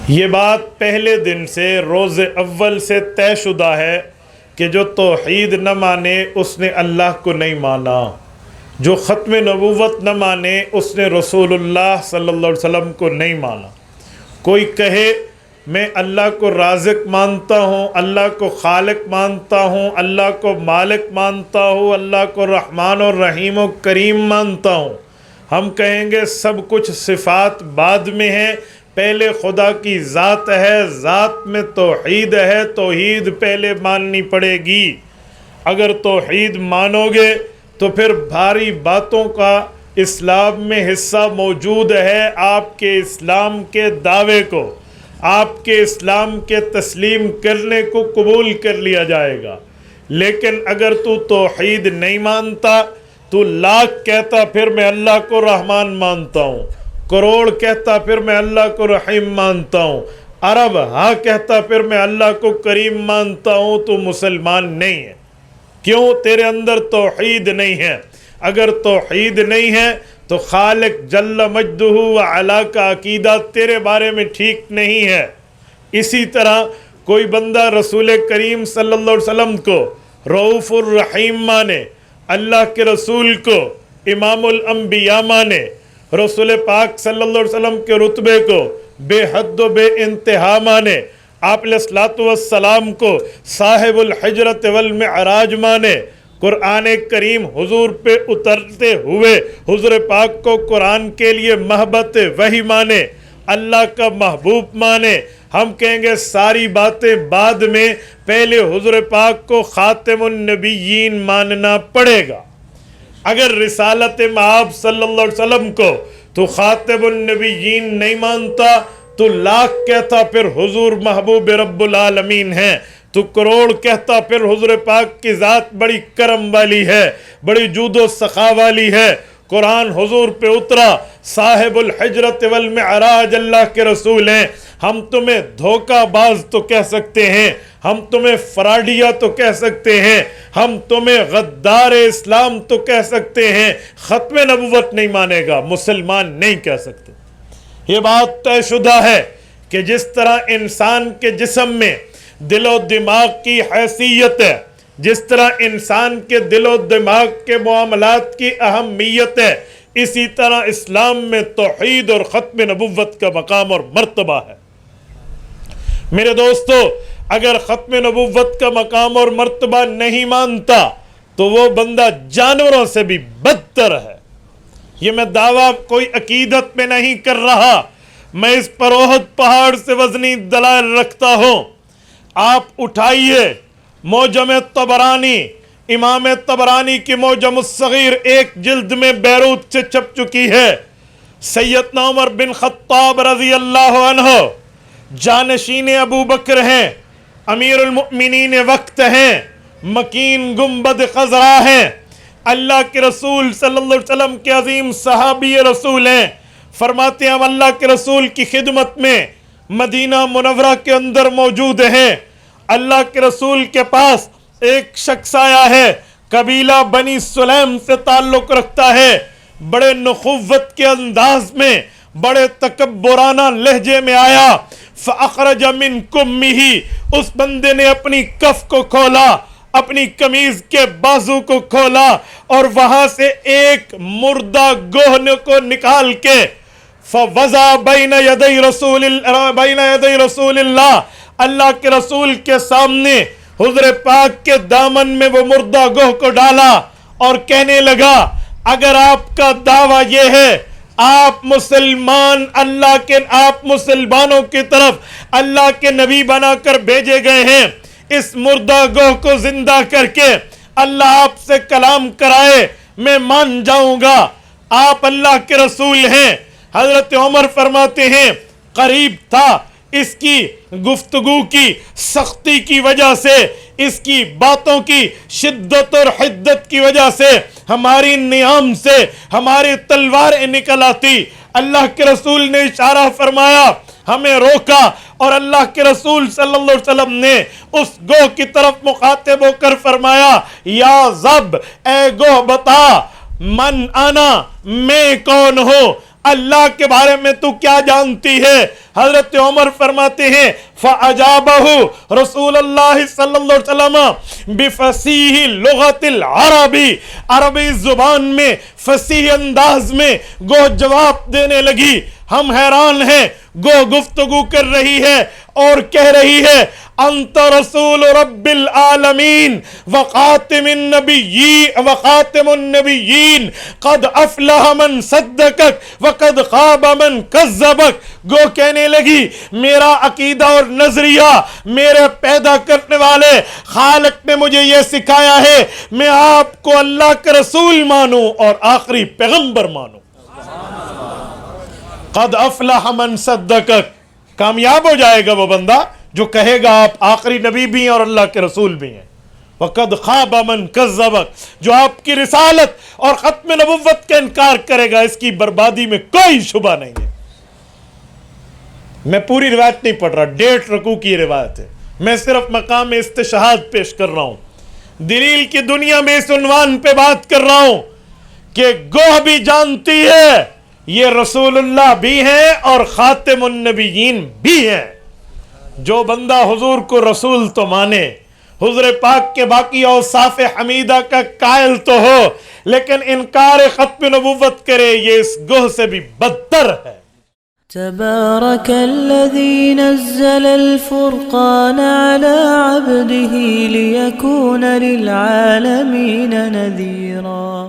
یہ بات پہلے دن سے روز اول سے طے شدہ ہے کہ جو توحید نہ مانے اس نے اللہ کو نہیں مانا، جو ختم نبوت نہ مانے اس نے رسول اللہ صلی اللہ علیہ وسلم کو نہیں مانا۔ کوئی کہے میں اللہ کو رازق مانتا ہوں، اللہ کو خالق مانتا ہوں، اللہ کو مالک مانتا ہوں، اللہ کو رحمان و رحیم و کریم مانتا ہوں، ہم کہیں گے سب کچھ صفات بعد میں ہیں، پہلے خدا کی ذات ہے، ذات میں توحید ہے، توحید پہلے ماننی پڑے گی۔ اگر توحید مانو گے تو پھر بھاری باتوں کا اسلام میں حصہ موجود ہے، آپ کے اسلام کے دعوے کو، آپ کے اسلام کے تسلیم کرنے کو قبول کر لیا جائے گا۔ لیکن اگر تو توحید نہیں مانتا، تو لاکھ کہتا پھر میں اللہ کو رحمان مانتا ہوں، کروڑ کہتا پھر میں اللہ کو رحیم مانتا ہوں، ارب ہاں کہتا پھر میں اللہ کو کریم مانتا ہوں، تو مسلمان نہیں ہے۔ کیوں؟ تیرے اندر توحید نہیں ہے۔ اگر توحید نہیں ہے تو خالق جل مجدہ و علا کا عقیدہ تیرے بارے میں ٹھیک نہیں ہے۔ اسی طرح کوئی بندہ رسول کریم صلی اللہ علیہ وسلم کو رؤوف الرحیم مانے، اللہ کے رسول کو امام الانبیاء مانے، رسول پاک صلی اللہ علیہ وسلم کے رتبے کو بے حد و بے انتہا مانے، آپ علیہ الصلوۃ والسلام کو صاحب الحجرت والمعراج مانے، قرآن کریم حضور پہ اترتے ہوئے حضور پاک کو قرآن کے لیے محبت وحی مانے، اللہ کا محبوب مانے، ہم کہیں گے ساری باتیں بعد میں، پہلے حضور پاک کو خاتم النبیین ماننا پڑے گا۔ اگر رسالت مآب صلی اللہ علیہ وسلم کو تو خاتم النبیین نہیں مانتا، تو لاکھ کہتا پھر حضور محبوب رب العالمین ہیں، تو کروڑ کہتا پھر حضور پاک کی ذات بڑی کرم والی ہے، بڑی جود و سخا والی ہے، قرآن حضور پہ اترا، صاحب الحجرت والمعراج اللہ کے رسول ہیں، ہم تمہیں دھوکہ باز تو کہہ سکتے ہیں، ہم تمہیں فراڈیا تو کہہ سکتے ہیں، ہم تمہیں غدار اسلام تو کہہ سکتے ہیں، ختم نبوت نہیں مانے گا، مسلمان نہیں کہہ سکتے۔ یہ بات طے شدہ ہے کہ جس طرح انسان کے جسم میں دل و دماغ کی حیثیت ہے، جس طرح انسان کے دل و دماغ کے معاملات کی اہمیت ہے، اسی طرح اسلام میں توحید اور ختم نبوت کا مقام اور مرتبہ ہے۔ میرے دوستو، اگر ختم نبوت کا مقام اور مرتبہ نہیں مانتا تو وہ بندہ جانوروں سے بھی بدتر ہے۔ یہ میں دعویٰ کوئی عقیدت میں نہیں کر رہا، میں اس پر احد پہاڑ سے وزنی دلائل رکھتا ہوں۔ آپ اٹھائیے معجم طبرانی، امام طبرانی کی معجم الصغیر ایک جلد میں بیروت سے چھپ چکی ہے۔ سیدنا عمر بن خطاب رضی اللہ عنہ جانشین ابو بکر ہیں، امیر المؤمنین وقت ہیں، مکین گنبد خضرا ہیں، اللہ کے رسول صلی اللہ علیہ وسلم کے عظیم صحابی رسول ہیں۔ فرماتے ہیں ہم اللہ کے رسول کی خدمت میں مدینہ منورہ کے اندر موجود ہیں، اللہ کے رسول کے پاس ایک شخص آیا ہے، قبیلہ بنی سلیم سے تعلق رکھتا ہے، بڑے نخوت کے انداز میں، بڑے تکبرانہ لہجے میں آیا۔ فَأَخْرَجَ مِنْ كُمِّهِ، اس بندے نے اپنی کف کو کھولا، اپنی قمیض کے بازو کو کھولا اور وہاں سے ایک مردہ گوہن کو نکال کے فَوَضَعَ بَيْنَ يَدَيْ رَسُولِ اللَّهِ، اللہ کے رسول کے سامنے حضور پاک کے دامن میں وہ مردہ گوہ کو ڈالا اور کہنے لگا اگر آپ کا دعویٰ یہ ہے آپ مسلمان آپ مسلمانوں کی طرف اللہ کے نبی بنا کر بھیجے گئے ہیں، اس مردہ گوہ کو زندہ کر کے اللہ آپ سے کلام کرائے میں مان جاؤں گا، آپ اللہ کے رسول ہیں۔ حضرت عمر فرماتے ہیں قریب تھا، اس کی گفتگو کی سختی کی وجہ سے، اس کی باتوں کی شدت اور حدت کی وجہ سے ہماری نیام سے ہماری تلواریں نکل آتی۔ اللہ کے رسول نے اشارہ فرمایا، ہمیں روکا، اور اللہ کے رسول صلی اللہ علیہ وسلم نے اس گوہ کی طرف مخاطب ہو کر فرمایا یا زب، اے گوہ بتا من انا، میں کون ہوں؟ اللہ کے بارے میں تو کیا جانتی ہے؟ حضرت عمر فرماتے ہیں فَأَجَابَهُ رسول اللہ صلی اللہ علیہ وسلم بِفَصِیحِ لغت العربی، عربی زبان میں فصیح انداز میں گو جواب دینے لگی۔ ہم حیران ہیں، گو گفتگو کر رہی ہے اور کہہ رہی ہے انت رسول رب العالمین وخاتم النبیین قد افلح من صدقک وقد خاب من کذبک۔ گو کہنے لگی میرا عقیدہ اور نظریہ میرے پیدا کرنے والے خالق نے مجھے یہ سکھایا ہے میں آپ کو اللہ کے رسول مانوں اور آخری پیغمبر مانوں۔ قد افلح من صدقک، کامیاب ہو جائے گا وہ بندہ جو کہے گا آپ آخری نبی بھی ہیں اور اللہ کے رسول بھی ہیں۔ وقد خاب من کذبک، جو آپ کی رسالت اور ختم نبوت کا انکار کرے گا اس کی بربادی میں کوئی شبہ نہیں ہے۔ میں پوری روایت نہیں پڑھ رہا، 1.5 رکوع کی روایت ہے، میں صرف مقام استشہاد پیش کر رہا ہوں، دلیل کی دنیا میں اس عنوان پہ بات کر رہا ہوں کہ گوہ بھی جانتی ہے یہ رسول اللہ بھی ہیں اور خاتم النبیین بھی ہیں۔ جو بندہ حضور کو رسول تو مانے، حضور پاک کے باقی اوصاف حمیدہ کا قائل تو ہو، لیکن انکار ختم نبوت کرے، یہ اس گوہ سے بھی بدتر ہے۔ تبارك الذي نزل الفرقان على عبده ليكون للعالمين نذيرا